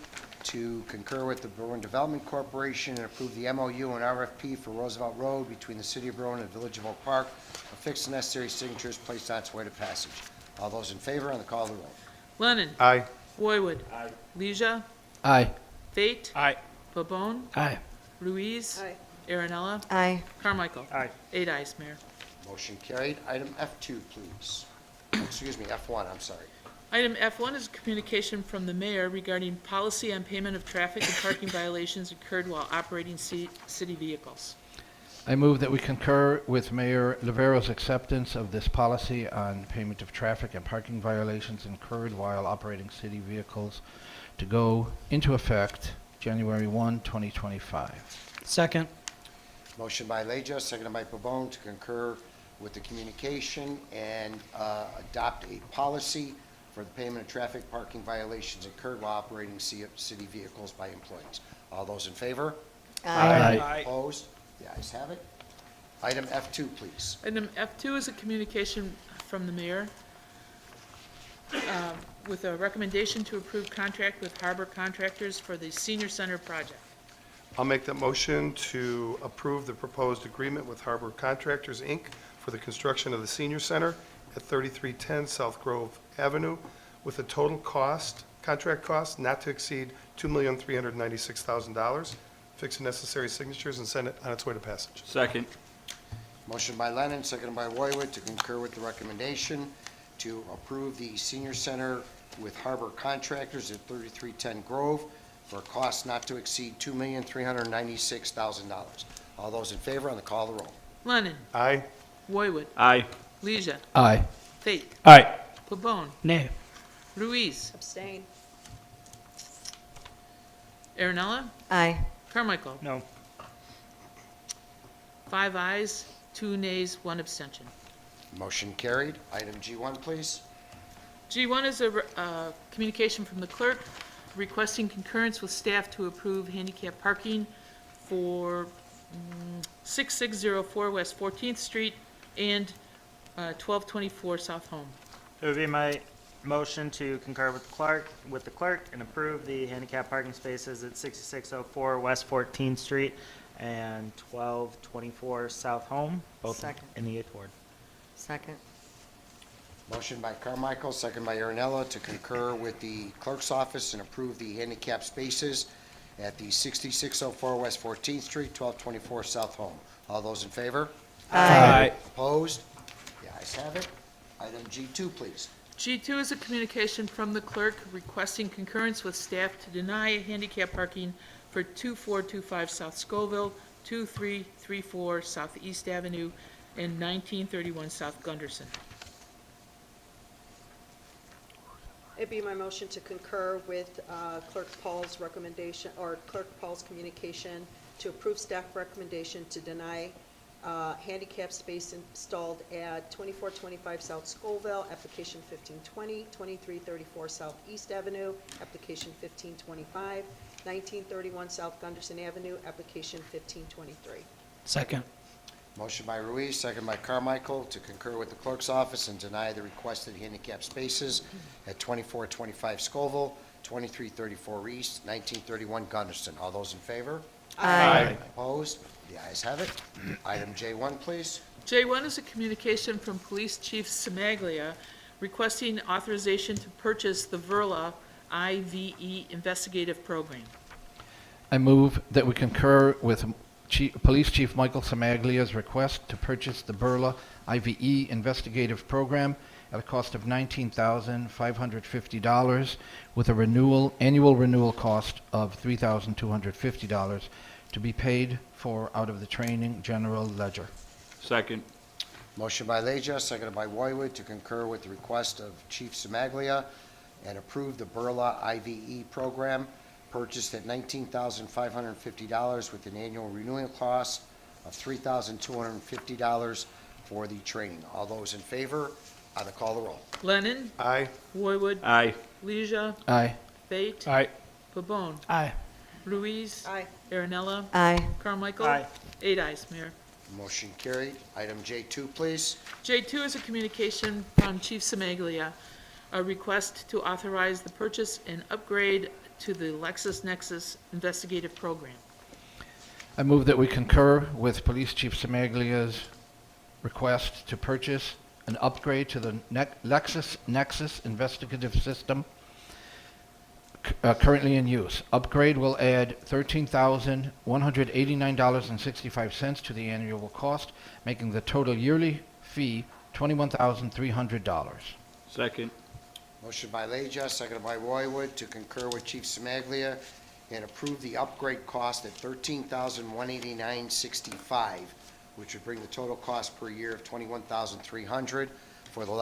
to concur with the Berwyn Development Corporation and approve the MOU and RFP for Roosevelt Road between the City of Berwyn and the Village of Oak Park, affix the necessary signatures, placed on its way to passage. All those in favor on the call of the roll.
Lennon?
Aye.
Roywood?
Aye.
Leisure?
Aye.
Fate?
Aye.
Pabon?
Aye.
Ruiz?
Aye.
Aaronella?
Aye.
Carmichael?
Aye.
8 ayes, Mayor.
Motion carried. Item F2, please. Excuse me, F1, I'm sorry.
Item F1 is a communication from the mayor regarding policy on payment of traffic and parking violations incurred while operating city vehicles.
I move that we concur with Mayor Livero's acceptance of this policy on payment of traffic and parking violations incurred while operating city vehicles to go into effect January 1, 2025.
Second.
Motion by Leja, seconded by Pabon to concur with the communication and adopt a policy for the payment of traffic parking violations incurred while operating city vehicles by employees. All those in favor?
Aye.
Opposed? The ayes have it. Item F2, please.
Item F2 is a communication from the mayor with a recommendation to approve contract with Harbor Contractors for the Senior Center project.
I'll make that motion to approve the proposed agreement with Harbor Contractors, Inc. for the construction of the senior center at 3310 South Grove Avenue with a total cost, contract cost, not to exceed $2,396,000. Fix the necessary signatures and send it on its way to passage.
Second.
Motion by Lennon, seconded by Roywood to concur with the recommendation to approve the senior center with Harbor Contractors at 3310 Grove for a cost not to exceed $2,396,000. All those in favor on the call of the roll.
Lennon?
Aye.
Roywood?
Aye.
Leisure?
Aye.
Fate?
Aye.
Pabon?
Nay.
Ruiz?
Abstain.
Aaronella?
Aye.
Carmichael?
No.
5 ayes, 2 nays, 1 abstention.
Motion carried. Item G1, please.
G1 is a communication from the clerk requesting concurrence with staff to approve handicap parking for 6604 West 14th Street and 1224 South Home.
It would be my motion to concur with the clerk and approve the handicap parking spaces at 6604 West 14th Street and 1224 South Home, both
Second.
in the 8th Ward.
Second.
Motion by Carmichael, second by Aaronella to concur with the clerk's office and approve the handicap spaces at the 6604 West 14th Street, 1224 South Home. All those in favor?
Aye.
Opposed? The ayes have it. Item G2, please.
G2 is a communication from the clerk requesting concurrence with staff to deny handicap parking for 2425 South Scoville, 2334 South East Avenue, and 1931 South Gunderson.
It'd be my motion to concur with Clerk Paul's recommendation, or Clerk Paul's communication to approve staff recommendation to deny handicap space installed at 2425 South Scoville, application 1520, 2334 South East Avenue, application 1525, 1931 South Gunderson Avenue, application 1523.
Second.
Motion by Ruiz, second by Carmichael to concur with the clerk's office and deny the requested handicap spaces at 2425 Scoville, 2334 East, 1931 Gunderston. All those in favor?
Aye.
Opposed? The ayes have it. Item J1, please.
J1 is a communication from Police Chief Semaglia requesting authorization to purchase the Verla IVE investigative program.
I move that we concur with Police Chief Michael Samaglia's request to purchase the Burla IVE investigative program at a cost of $19,550 with a annual renewal cost of $3,250 to be paid for out of the training general ledger.
Second.
Motion by Leja, seconded by Roywood, to concur with the request of Chief Semaglia and approve the Burla IVE program purchased at $19,550 with an annual renewal cost of $3,250 for the training. All those in favor, on the call the roll.
Lennon.
Aye.
Roywood.
Aye.
Leisure.
Aye.
Fate.
Aye.
Pabon.
Aye.
Ruiz.
Aye.
Aaronella.
Aye.
Carmichael.
Aye.
8 ayes, Mayor.
Motion carried. Item J2, please.
J2 is a communication from Chief Semaglia, a request to authorize the purchase and upgrade to the LexisNexis investigative program.
I move that we concur with Police Chief Samaglia's request to purchase an upgrade to the LexisNexis investigative system currently in use. Upgrade will add $13,189.65 to the annual cost, making the total yearly fee $21,300.
Second.
Motion by Leja, seconded by Roywood, to concur with Chief Semaglia and approve the upgrade cost at $13,189.65, which would bring the total cost per year of $21,300 for the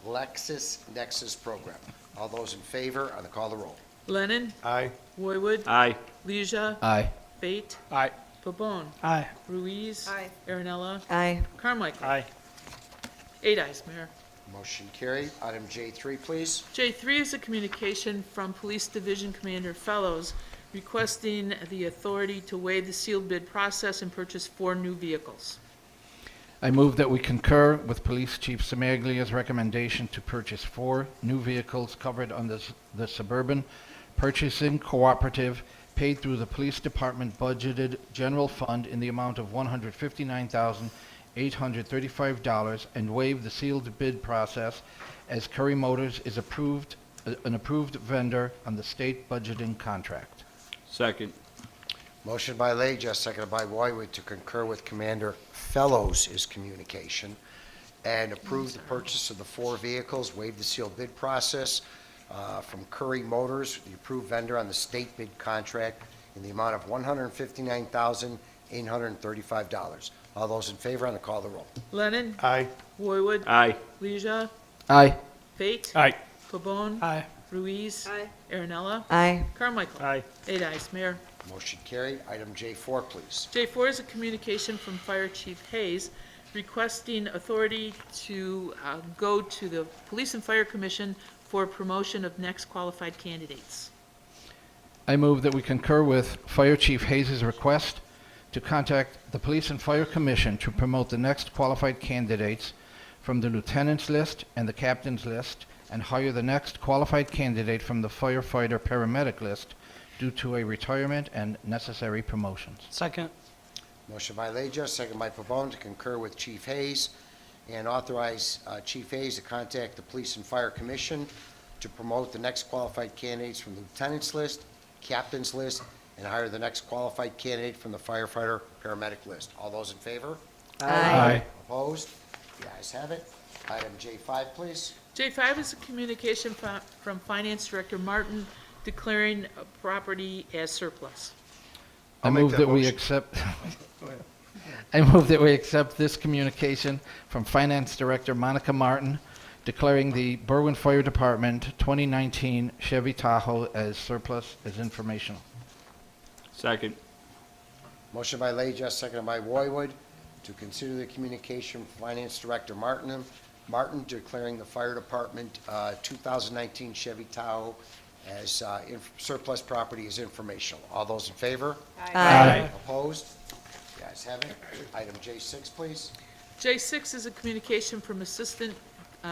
LexisNexis program. All those in favor, on the call the roll.
Lennon.
Aye.
Roywood.
Aye.
Leisure.
Aye.
Fate.
Aye.
Pabon.
Aye.
Ruiz.
Aye.
Aaronella.
Aye.
Carmichael.
Aye.
8 ayes, Mayor.
Motion carried. Item J3, please.
J3 is a communication from Police Division Commander Fellows requesting the authority to waive the sealed bid process and purchase 4 new vehicles.
I move that we concur with Police Chief Samaglia's recommendation to purchase 4 new vehicles covered under the Suburban Purchasing Cooperative paid through the Police Department budgeted general fund in the amount of $159,835 and waive the sealed bid process as Curry Motors is an approved vendor on the state budgeting contract.
Second.
Motion by Leja, seconded by Roywood, to concur with Commander Fellows' communication and approve the purchase of the 4 vehicles, waive the sealed bid process from Curry Motors, the approved vendor on the state bid contract, in the amount of $159,835. All those in favor, on the call the roll.
Lennon.
Aye.
Roywood.
Aye.
Leisure.
Aye.
Fate.
Aye.
Pabon.
Aye.
Ruiz.
Aye.
Aaronella.
Aye.
Carmichael.
Aye.
8 ayes, Mayor.
Motion carried. Item J4, please.
J4 is a communication from Fire Chief Hayes requesting authority to go to the Police and Fire Commission for promotion of next qualified candidates.
I move that we concur with Fire Chief Hayes' request to contact the Police and Fire Commission to promote the next qualified candidates from the lieutenant's list and the captain's list and hire the next qualified candidate from the firefighter paramedic list due to a retirement and necessary promotions. Second.
Motion by Leja, second by Pavone, to concur with Chief Hayes and authorize Chief Hayes to contact the Police and Fire Commission to promote the next qualified candidates from the lieutenant's list, captain's list, and hire the next qualified candidate from the firefighter paramedic list. All those in favor?
Aye.
Opposed? The ayes have it. Item J5, please.
J5 is a communication from Finance Director Martin declaring a property as surplus.
I
I'll make
move
that
that we
motion.
accept, I move that we accept this communication from Finance Director Monica Martin declaring the Berwyn Fire Department 2019 Chevy Tahoe as surplus as informational.
Second.
Motion by Leja, seconded by Roywood, to consider the communication from Finance Director Martin declaring the Fire Department 2019 Chevy Tahoe as surplus property is informational. All those in favor?
Aye.
Opposed? The ayes have it. Item J6, please.
J6 is a communication from Assistant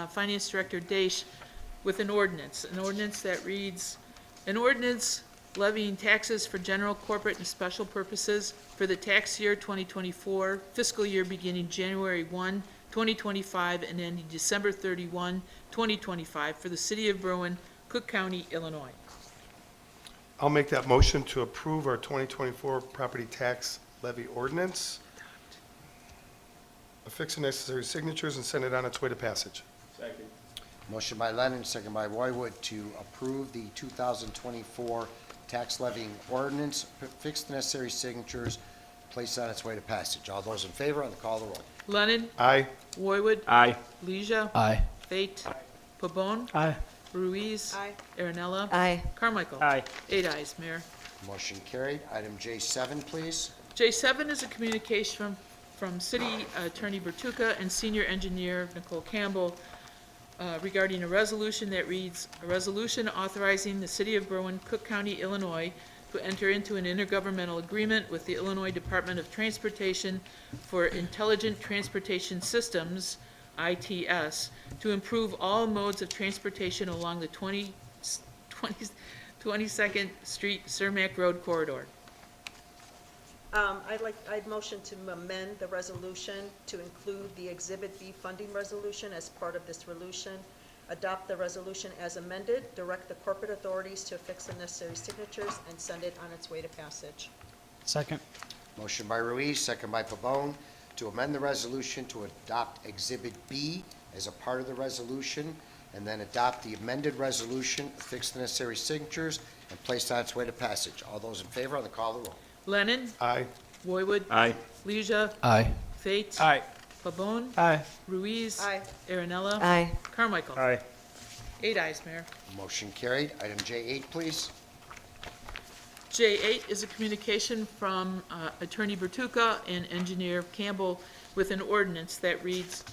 Finance Director Daish with an ordinance that reads, an ordinance levying taxes for general, corporate, and special purposes for the tax year 2024, fiscal year beginning January 1, 2025, and ending December 31, 2025, for the city of Berwyn, Cook County, Illinois.
I'll make that motion to approve our 2024 property tax levy ordinance, affix the necessary signatures, and send it on its way to passage.
Second.
Motion by Lennon, second by Roywood to approve the 2024 tax levying ordinance, fix the necessary signatures, place on its way to passage. All those in favor on the call of the roll.
Lennon,
Aye.
Roywood,
Aye.
Leisure,
Aye.
Fate, Pabon,
Aye.
Ruiz,
Aye.
Aaronella,
Aye.
Carmichael.
Aye.
8 ayes, Mayor.
Motion carried. Item J7, please.
J7 is a communication from City Attorney Bertuca and Senior Engineer Nicole Campbell regarding a resolution that reads, "A resolution authorizing the City of Berwyn, Cook County, Illinois, to enter into an intergovernmental agreement with the Illinois Department of Transportation for Intelligent Transportation Systems, ITS, to improve all modes of transportation along the 22nd Street Cermak Road corridor."
I'd motion to amend the resolution to include the Exhibit B funding resolution as part of this resolution, adopt the resolution as amended, direct the corporate authorities to affix the necessary signatures, and send it on its way to passage.
Second.
Motion by Ruiz, second by Pabon, to amend the resolution to adopt Exhibit B as a part of the resolution, and then adopt the amended resolution, affix the necessary signatures, and place on its way to passage. All those in favor on the call of the roll.
Lennon,
Aye.
Roywood,
Aye.
Leisure,
Aye.
Fate,
Aye.
Pabon,
Aye.
Ruiz,
Aye.
Aaronella,
Aye.
Carmichael.
Aye.
8 ayes, Mayor.
Motion carried. Item J8, please.
J8 is a communication from Attorney Bertuca and Engineer Campbell with an ordinance that reads,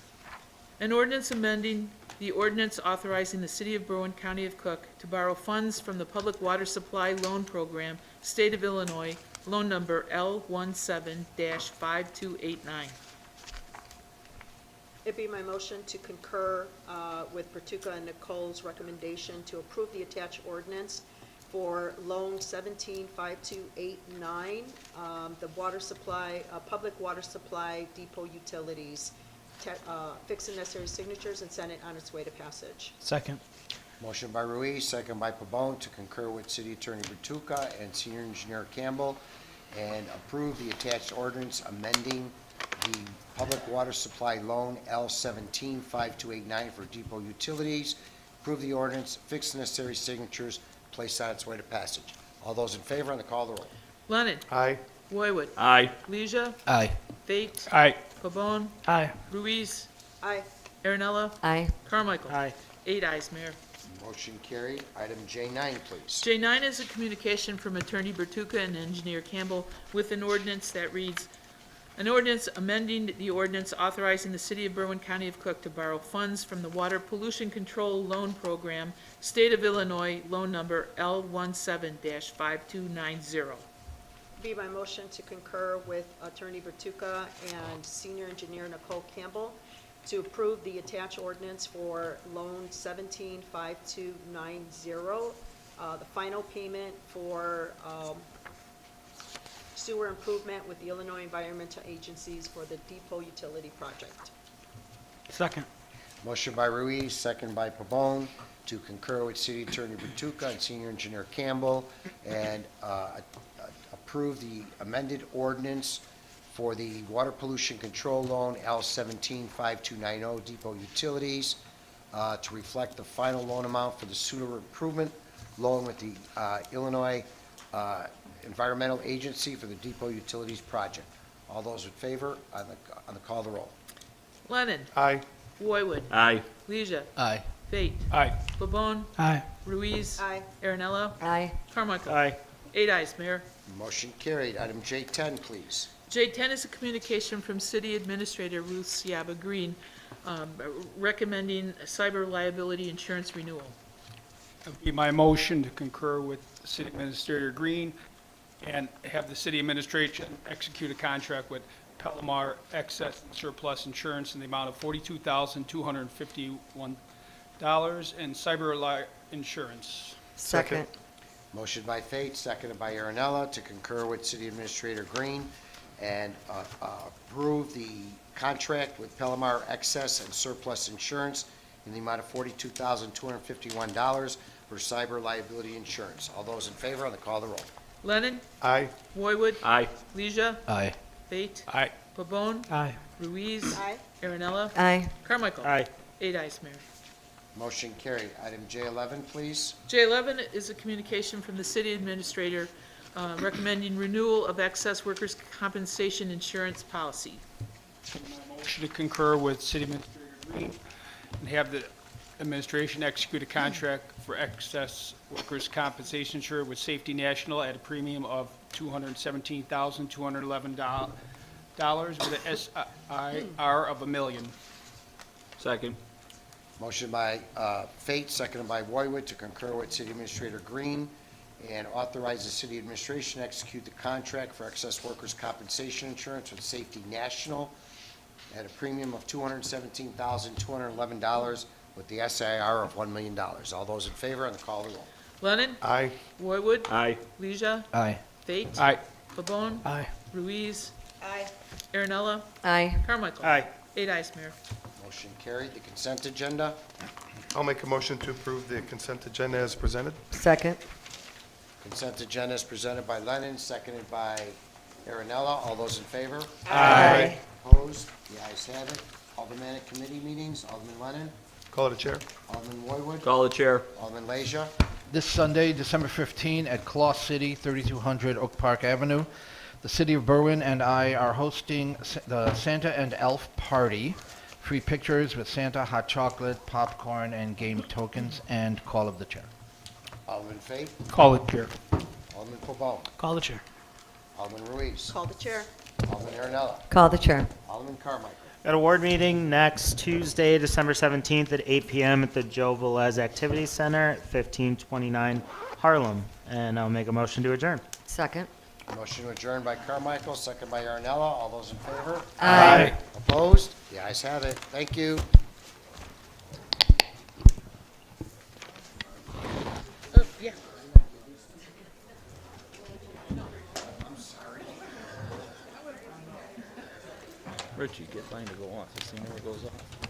"An ordinance amending the ordinance authorizing the City of Berwyn, County of Cook, to borrow funds from the Public Water Supply Loan Program, State of Illinois, loan number L17-5289."
It'd be my motion to concur with Bertuca and Nicole's recommendation to approve the attached ordinance for loan 175289, the water supply, public water supply depot utilities, fix the necessary signatures, and send it on its way to passage.
Second.
Motion by Ruiz, second by Pabon, to concur with City Attorney Bertuca and Senior Engineer Campbell, and approve the attached ordinance amending the public water supply loan L17-5289 for depot utilities. Approve the ordinance, fix the necessary signatures, place on its way to passage. All those in favor on the call of the roll.
Lennon,
Aye.
Roywood,
Aye.
Leisure,
Aye.
Fate,
Aye.
Pabon,
Aye.
Ruiz,
Aye.
Aaronella,
Aye.
Carmichael.
Aye.
8 ayes, Mayor.
Motion carried. Item J9, please.
J9 is a communication from Attorney Bertuca and Engineer Campbell with an ordinance that reads, "An ordinance amending the ordinance authorizing the City of Berwyn, County of Cook, to borrow funds from the Water Pollution Control Loan Program, State of Illinois, loan number L17-5290."
Be my motion to concur with Attorney Bertuca and Senior Engineer Nicole Campbell to approve the attached ordinance for loan 175290, the final payment for sewer improvement with the Illinois Environmental Agencies for the depot utility project.
Second.
Motion by Ruiz, second by Pabon, to concur with City Attorney Bertuca and Senior Engineer Campbell, and approve the amended ordinance for the water pollution control loan L17-5290 depot utilities to reflect the final loan amount for the sewer improvement loan with the Illinois Environmental Agency for the depot utilities project. All those in favor on the call of the roll.
Lennon,
Aye.
Roywood,
Aye.
Leisure,
Aye.
Fate,
Aye.
Pabon,
Aye.
Ruiz,
Aye.
Aaronella,
Aye.
Carmichael.
Aye.
8 ayes, Mayor.
Motion carried. Item J10, please.
J10 is a communication from City Administrator Ruth Siaba Green recommending cyber liability insurance renewal.
It would be my motion to concur with City Administrator Green and have the city administration execute a contract with Palomar Excess and Surplus Insurance in the amount of $42,251 and cyber insurance.
Second.
Motion by Fate, seconded by Aaronella, to concur with City Administrator Green and approve the contract with Palomar Excess and Surplus Insurance in the amount of $42,251 for cyber liability insurance. All those in favor on the call of the roll.
Lennon?
Aye.
Roywood?
Aye.
Leisure?
Aye.
Fate?
Aye.
Pabon?
Aye.
Ruiz?
Aye.
Aaronella?
Aye.
Carmichael?
Aye.
8 ayes, Mayor.
Motion carried. Item J11, please.
J11 is a communication from the city administrator recommending renewal of excess workers' compensation insurance policy.
Motion to concur with City Administrator Green and have the administration execute a contract for excess workers' compensation insured with Safety National at a premium of $217,211 with an SIR of $1 million. Second.
Motion by Fate, seconded by Roywood, to concur with City Administrator Green and authorize the city administration to execute the contract for excess workers' compensation insurance with Safety National at a premium of $217,211 with the SIR of $1 million. All those in favor on the call of the roll.
Lennon?
Aye.
Roywood?
Aye.
Leisure?
Aye.
Fate?
Aye.
Pabon?
Aye.
Ruiz?
Aye.
Aaronella?
Aye.
Carmichael?
Aye.
8 ayes, Mayor.
Motion carried. The consent agenda.
I'll make a motion to approve the consent agenda as presented.
Second.
Consent agenda is presented by Lennon, seconded by Aaronella. All those in favor?
Aye.
Opposed? The ayes have it. Aldermanic committee meetings. Alderman Lennon.
Call to chair.
Alderman Roywood.
Call the chair.
Alderman Leisure.
This Sunday, December 15, at Claw City, 3200 Oak Park Avenue, the City of Berwyn and I are hosting the Santa and Elf Party. Free pictures with Santa, hot chocolate, popcorn, and game tokens, and call of the chair.
Alderman Fate.
Call the chair.
Alderman Pabon.
Call the chair.
Alderman Ruiz.
Call the chair.
Alderman Aaronella.
Call the chair.
Alderman Carmichael.
At a ward meeting next Tuesday, December 17th at 8 p.m. at the Joe Velez Activity Center at 1529 Harlem. And I'll make a motion to adjourn.
Second.
Motion to adjourn by Carmichael, second by Aaronella. All those in favor?
Aye.
Opposed? The ayes have it. Thank you.
Yeah.
Richie, get mine to go on. This thing never goes off.